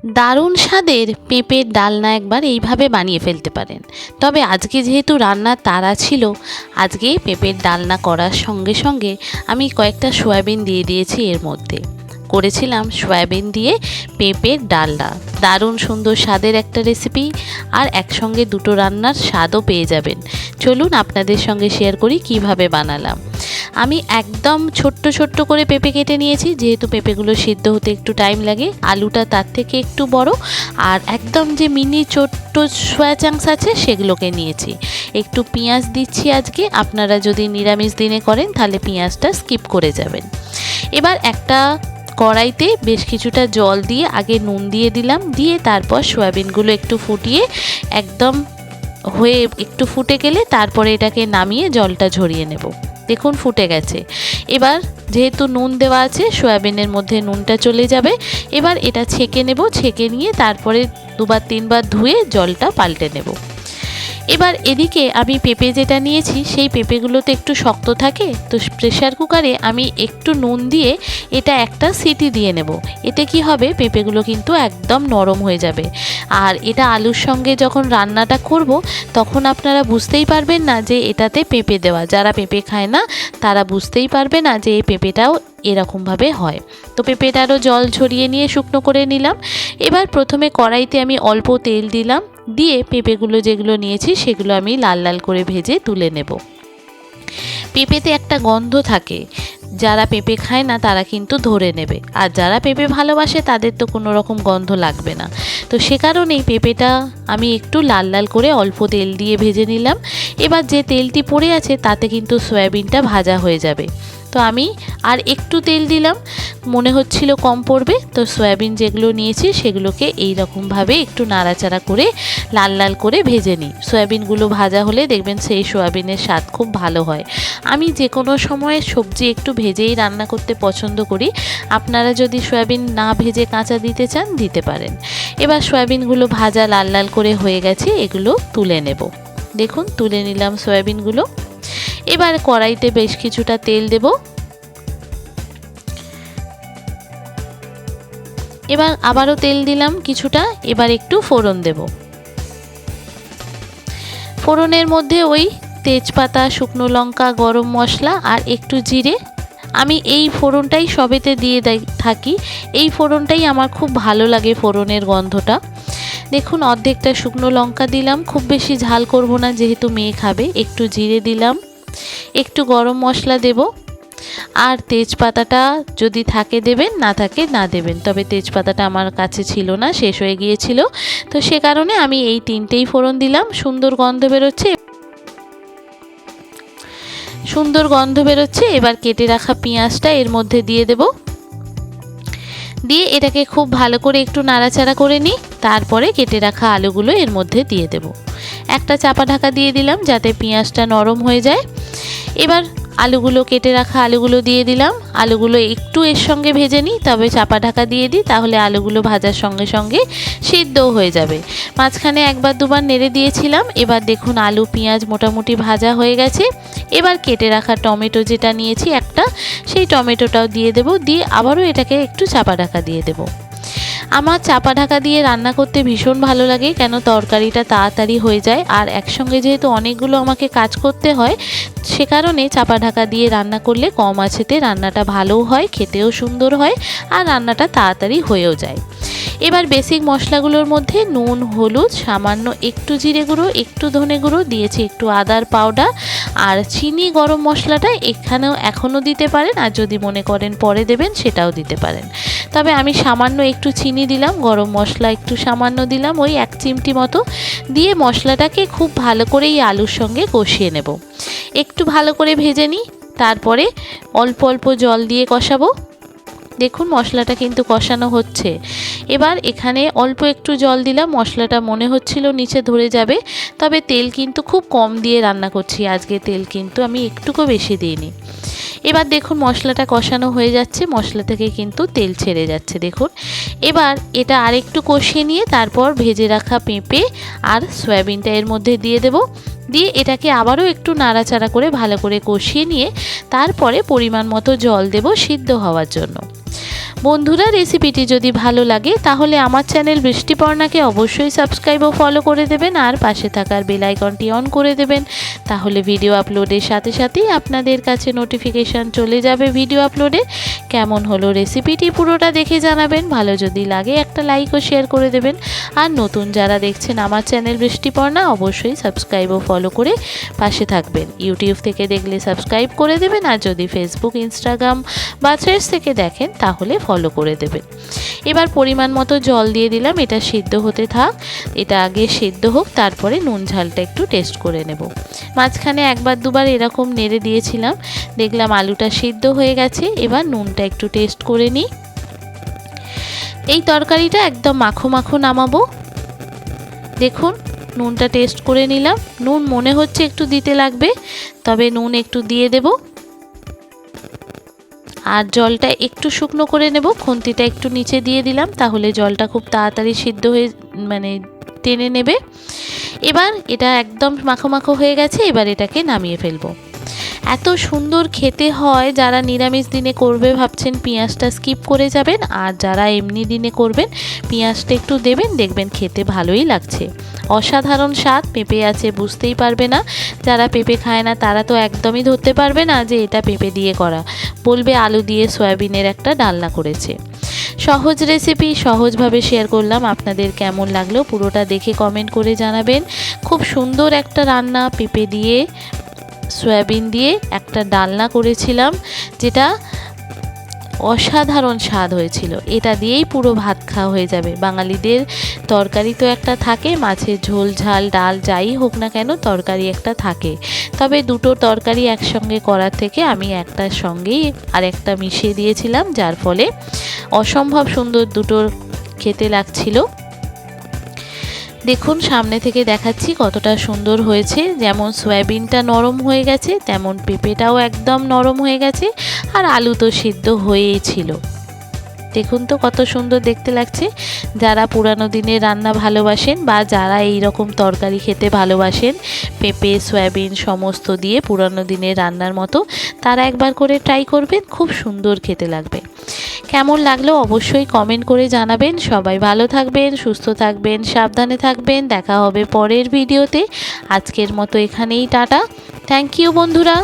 দারুণ স্বাদের পেঁপের ডালনা একবার এইভাবে বানিয়ে ফেলতে পারেন। তবে আজকে যেহেতু রান্নার তাড়া ছিল, আজকে পেঁপের ডালনা করার সঙ্গে সঙ্গে আমি কয়েকটা সয়াবিন দিয়ে দিয়েছি। এর মধ্যে করেছিলাম সয়াবিন দিয়ে পেঁপের ডালনা। দারুণ সুন্দর স্বাদের একটা রেসিপি, আর একসঙ্গে দুটো রান্নার স্বাদও পেয়ে যাবেন। চলুন আপনাদের সঙ্গে শেয়ার করি কিভাবে বানালাম। আমি একদম ছোট্ট ছোট্ট করে পেঁপে কেটে নিয়েছি, যেহেতু পেঁপেগুলো সিদ্ধ হতে একটু টাইম লাগে। আলুটা তার থেকে একটু বড়, আর একদম যে মিনি ছোট্ট সয়া চাংস আছে সেগুলোকে নিয়েছি। একটু পেঁয়াজ দিচ্ছি আজকে, আপনারা যদি নিরামিষ দিনে করেন তাহলে পেঁয়াজটা স্কিপ করে যাবেন। এবার একটা কড়াইতে বেশ কিছুটা জল দিয়ে আগে নুন দিয়ে দিলাম, দিয়ে তারপর সয়াবিনগুলো একটু ফুটিয়ে একদম হয়ে একটু ফুটে গেলে তারপরে এটাকে নামিয়ে জলটা ঝরিয়ে নেব। দেখুন ফুটে গেছে। এবার যেহেতু নুন দেওয়া আছে, সয়াবিনের মধ্যে নুনটা চলে যাবে। এবার এটা ছেঁকে নেব, ছেঁকে নিয়ে তারপরে দুবার তিনবার ধুয়ে জলটা পাল্টে নেব। এবার এদিকে আমি পেঁপে যেটা নিয়েছি সেই পেঁপেগুলো তো একটু শক্ত থাকে, তো প্রেসার কুকারে আমি একটু নুন দিয়ে এটা একটা সিটি দিয়ে নেব। এতে কি হবে, পেঁপেগুলো কিন্তু একদম নরম হয়ে যাবে। আর এটা আলুর সঙ্গে যখন রান্নাটা করব তখন আপনারা বুঝতেই পারবেন না যে এটাতে পেঁপে দেওয়া। যারা পেঁপে খায় না তারা বুঝতেই পারবে না যে এই পেঁপেটাও এরকমভাবে হয়। তো পেঁপেটারও জল ঝরিয়ে নিয়ে শুকনো করে নিলাম। এবার প্রথমে কড়াইতে আমি অল্প তেল দিলাম, দিয়ে পেঁপেগুলো যেগুলো নিয়েছি সেগুলো আমি লাল লাল করে ভেজে তুলে নেব। পেঁপেতে একটা গন্ধ থাকে, যারা পেঁপে খায় না তারা কিন্তু ধরে নেবে, আর যারা পেঁপে ভালোবাসে তাদের তো কোনো রকম গন্ধ লাগবে না। তো সে কারণেই পেঁপেটা আমি একটু লাল লাল করে অল্প তেল দিয়ে ভেজে নিলাম। এবার যে তেলটি পড়ে আছে তাতে কিন্তু সয়াবিনটা ভাজা হয়ে যাবে। তো আমি আর একটু তেল দিলাম, মনে হচ্ছিল কম পড়বে। তো সয়াবিন যেগুলো নিয়েছি সেগুলোকে এই রকমভাবে একটু নাড়াচাড়া করে লাল লাল করে ভেজে নিই। সয়াবিনগুলো ভাজা হলে দেখবেন সেই সয়াবিনের স্বাদ খুব ভালো হয়। আমি যে কোনো সময় সবজি একটু ভেজেই রান্না করতে পছন্দ করি। আপনারা যদি সয়াবিন না ভেজে কাঁচা দিতে চান দিতে পারেন। এবার সয়াবিনগুলো ভাজা লাল লাল করে হয়ে গেছে, এগুলো তুলে নেব। দেখুন তুলে নিলাম সয়াবিনগুলো। এবার কড়াইতে বেশ কিছুটা তেল দেব। এবার আবারও তেল দিলাম কিছুটা। এবার একটু ফোড়ন দেব। ফোড়নের মধ্যে ওই তেজপাতা, শুকনো লঙ্কা, গরম মশলা আর একটু জিরে। আমি এই ফোড়নটাই সবেতে দিয়ে থাকি। এই ফোড়নটাই আমার খুব ভালো লাগে, ফোড়নের গন্ধটা। দেখুন অর্ধেকটা শুকনো লঙ্কা দিলাম, খুব বেশি ঝাল করব না যেহেতু মেয়ে খাবে। একটু জিরে দিলাম, একটু গরম মশলা দেব, আর তেজপাতাটা যদি থাকে দেবেন, না থাকে না দেবেন। তবে তেজপাতাটা আমার কাছে ছিল না, শেষ হয়ে গিয়েছিল। তো সে কারণে আমি এই তিনটেই ফোড়ন দিলাম। সুন্দর গন্ধ বেরোচ্ছে, সুন্দর গন্ধ বেরোচ্ছে। এবার কেটে রাখা পেঁয়াজটা এর মধ্যে দিয়ে দেব, দিয়ে এটাকে খুব ভালো করে একটু নাড়াচাড়া করে নিই। তারপরে কেটে রাখা আলুগুলো এর মধ্যে দিয়ে দেব। একটা চাপা ঢাকা দিয়ে দিলাম যাতে পেঁয়াজটা নরম হয়ে যায়। এবার আলুগুলো, কেটে রাখা আলুগুলো দিয়ে দিলাম। আলুগুলো একটু এর সঙ্গে ভেজে নিই, তবে চাপা ঢাকা দিয়ে দিই, তাহলে আলুগুলো ভাজার সঙ্গে সঙ্গে সিদ্ধও হয়ে যাবে। মাঝখানে একবার দুবার নেড়ে দিয়েছিলাম। এবার দেখুন আলু পেঁয়াজ মোটামুটি ভাজা হয়ে গেছে। এবার কেটে রাখা টমেটো যেটা নিয়েছি একটা, সেই টমেটোটাও দিয়ে দেব, দিয়ে আবারও এটাকে একটু চাপা ঢাকা দিয়ে দেব। আমার চাপা ঢাকা দিয়ে রান্না করতে ভীষণ ভালো লাগে, কেন তরকারিটা তাড়াতাড়ি হয়ে যায়। আর একসঙ্গে যেহেতু অনেকগুলো আমাকে কাজ করতে হয়, সে কারণে চাপা ঢাকা দিয়ে রান্না করলে কম আঁচেতে রান্নাটা ভালোও হয়, খেতেও সুন্দর হয়, আর রান্নাটা তাড়াতাড়ি হয়েও যায়। এবার বেসিক মশলাগুলোর মধ্যে নুন, হলুদ, সামান্য একটু জিরে গুঁড়ো, একটু ধনে গুঁড়ো দিয়েছি, একটু আদার পাউডার, আর চিনি, গরম মশলাটা এখনও দিতে পারেন, আর যদি মনে করেন পরে দেবেন সেটাও দিতে পারেন। তবে আমি সামান্য একটু চিনি দিলাম, গরম মশলা একটু সামান্য দিলাম, ওই 1 চিমটি মতো দিয়ে মশলাটাকে খুব ভালো করে এই আলুর সঙ্গে কষিয়ে নেব। একটু ভালো করে ভেজে নিই, তারপরে অল্প অল্প জল দিয়ে কষাবো। দেখুন মশলাটা কিন্তু কষানো হচ্ছে। এবার এখানে অল্প একটু জল দিলাম, মশলাটা মনে হচ্ছিল নিচে ধরে যাবে, তবে তেল কিন্তু খুব কম দিয়ে রান্না করছি আজকে, তেল কিন্তু আমি একটুকু বেশি দিইনি। এবার দেখুন মশলাটা কষানো হয়ে যাচ্ছে, মশলা থেকে কিন্তু তেল ছেড়ে যাচ্ছে দেখুন। এবার এটা আরেকটু কষিয়ে নিয়ে তারপর ভেজে রাখা পেঁপে আর সয়াবিনটা এর মধ্যে দিয়ে দেব, দিয়ে এটাকে আবারও একটু নাড়াচাড়া করে ভালো করে কষিয়ে নিয়ে তারপরে পরিমাণ মতো জল দেব সিদ্ধ হওয়ার জন্য। বন্ধুরা, রেসিপিটি যদি ভালো লাগে তাহলে আমার চ্যানেল বৃষ্টিপর্ণাকে অবশ্যই সাবস্ক্রাইব ও ফলো করে দেবেন আর পাশে থাকার বেল আইকনটি অন করে দেবেন। তাহলে ভিডিও আপলোডের সাথে সাথেই আপনাদের কাছে নোটিফিকেশান চলে যাবে ভিডিও আপলোডে। কেমন হলো রেসিপিটি পুরোটা দেখে জানাবেন। ভালো যদি লাগে একটা লাইক ও শেয়ার করে দেবেন। আর নতুন যারা দেখছেন আমার চ্যানেল বৃষ্টিপর্ণা অবশ্যই সাবস্ক্রাইব ও ফলো করে পাশে থাকবেন। ইউটিউব থেকে দেখলে সাবস্ক্রাইব করে দেবেন, আর যদি ফেসবুক, ইনস্টাগ্রাম বা থ্রেডস থেকে দেখেন তাহলে ফলো করে দেবেন। এবার পরিমাণ মতো জল দিয়ে দিলাম, এটা সিদ্ধ হতে থাক। এটা আগে সিদ্ধ হোক, তারপরে নুন ঝালটা একটু টেস্ট করে নেব। মাঝখানে একবার দুবার এরকম নেড়ে দিয়েছিলাম, দেখলাম আলুটা সিদ্ধ হয়ে গেছে। এবার নুনটা একটু টেস্ট করে নিই। এই তরকারিটা একদম মাখো মাখো নামাবো। দেখুন নুনটা টেস্ট করে নিলাম, নুন মনে হচ্ছে একটু দিতে লাগবে, তবে নুন একটু দিয়ে দেব। আর জলটা একটু শুকনো করে নেব, খুন্তিটা একটু নিচে দিয়ে দিলাম, তাহলে জলটা খুব তাড়াতাড়ি সিদ্ধ হয়ে টেনে নেবে। এবার এটা একদম মাখো মাখো হয়ে গেছে, এবার এটাকে নামিয়ে ফেলবো। এত সুন্দর খেতে হয়। যারা নিরামিষ দিনে করবে ভাবছেন পেঁয়াজটা স্কিপ করে যাবেন, আর যারা এমনি দিনে করবেন পেঁয়াজটা একটু দেবেন, দেখবেন খেতে ভালোই লাগছে। অসাধারণ স্বাদ। পেঁপে আছে বুঝতেই পারবে না, যারা পেঁপে খায় না তারা তো একদমই ধরতে পারবে না যে এটা পেঁপে দিয়ে করা, বলবে আলু দিয়ে সয়াবিনের একটা ডালনা করেছে। সহজ রেসিপি, সহজভাবে শেয়ার করলাম। আপনাদের কেমন লাগলো পুরোটা দেখে কমেন্ট করে জানাবেন। খুব সুন্দর একটা রান্না, পেঁপে দিয়ে সয়াবিন দিয়ে একটা ডালনা করেছিলাম, যেটা অসাধারণ স্বাদ হয়েছিল। এটা দিয়েই পুরো ভাত খাওয়া হয়ে যাবে। বাঙালিদের তরকারি তো একটা থাকে, মাছের ঝোল, ঝাল, ডাল যাই হোক না কেন তরকারি একটা থাকে। তবে দুটো তরকারি একসঙ্গে করার থেকে আমি একটার সঙ্গেই আরেকটা মিশিয়ে দিয়েছিলাম, যার ফলে অসম্ভব সুন্দর দুটো খেতে লাগছিল। দেখুন সামনে থেকে দেখাচ্ছি কতটা সুন্দর হয়েছে। যেমন সয়াবিনটা নরম হয়ে গেছে, তেমন পেঁপেটাও একদম নরম হয়ে গেছে, আর আলু তো সিদ্ধ হয়েই ছিল। দেখুন তো কত সুন্দর দেখতে লাগছে। যারা পুরানো দিনের রান্না ভালোবাসেন বা যারা এই রকম তরকারি খেতে ভালোবাসেন, পেঁপে সয়াবিন সমস্ত দিয়ে পুরানো দিনের রান্নার মতো, তারা একবার করে ট্রাই করবেন, খুব সুন্দর খেতে লাগবে। কেমন লাগলো অবশ্যই কমেন্ট করে জানাবেন। সবাই ভালো থাকবেন, সুস্থ থাকবেন, সাবধানে থাকবেন। দেখা হবে পরের ভিডিওতে। আজকের মতো এখানেই টাটা। থ্যাংক ইউ বন্ধুরা।